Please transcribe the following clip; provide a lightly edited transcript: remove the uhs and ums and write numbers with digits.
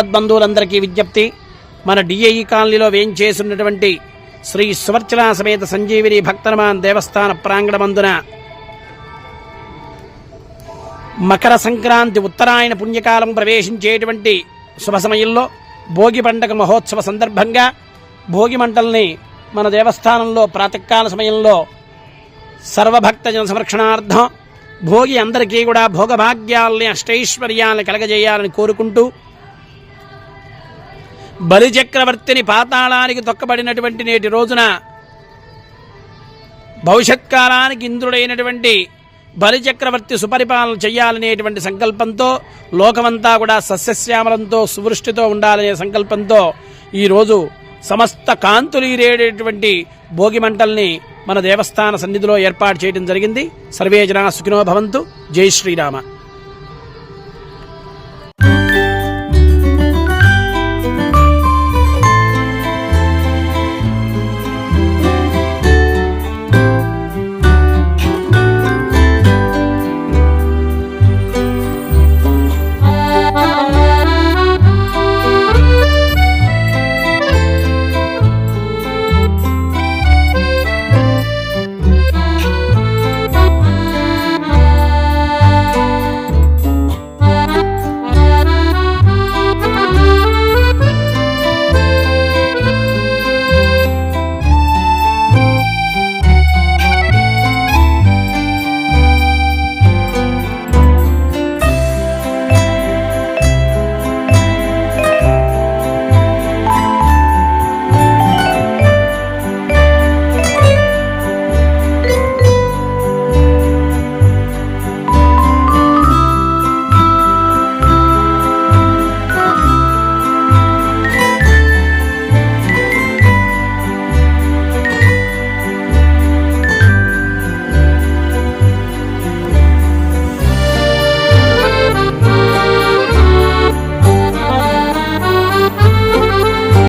భగవద్బంధువులందరికీ విజ్ఞప్తి, మన డిఐఈ కాలనీలో వేంచేసినటువంటి శ్రీ సువర్చలా సమేత సంజీవిని భక్తరమాన్ దేవస్థాన ప్రాంగణమందున మకర సంక్రాంతి ఉత్తరాయణ పుణ్యకాలం ప్రవేశించేటువంటి శుభ సమయంలో భోగి పండగ మహోత్సవ సందర్భంగా భోగి మంటల్ని మన దేవస్థానంలో ప్రాతకాల సమయంలో సర్వభక్త జన సంరక్షణార్థం భోగి అందరికీ కూడా భోగభాగ్యాల్ని అష్టైశ్వర్యాల్ని కలగజేయాలని కోరుకుంటూ బలిచక్రవర్తిని పాతాళానికి తొక్కబడినటువంటి నేటి రోజున భవిష్యత్కాలానికి ఇంద్రుడైనటువంటి బలిచక్రవర్తి సుపరిపాలన చెయ్యాలనేటువంటి సంకల్పంతో లోకమంతా కూడా సస్యశ్యామలంతో సువృష్టితో ఉండాలనే సంకల్పంతో ఈరోజు సమస్త కాంతులీరేటటువంటి భోగి మంటల్ని మన దేవస్థాన సన్నిధిలో ఏర్పాటు చేయడం జరిగింది. సర్వే జనా సుఖినో భవంతు. జై శ్రీరామ.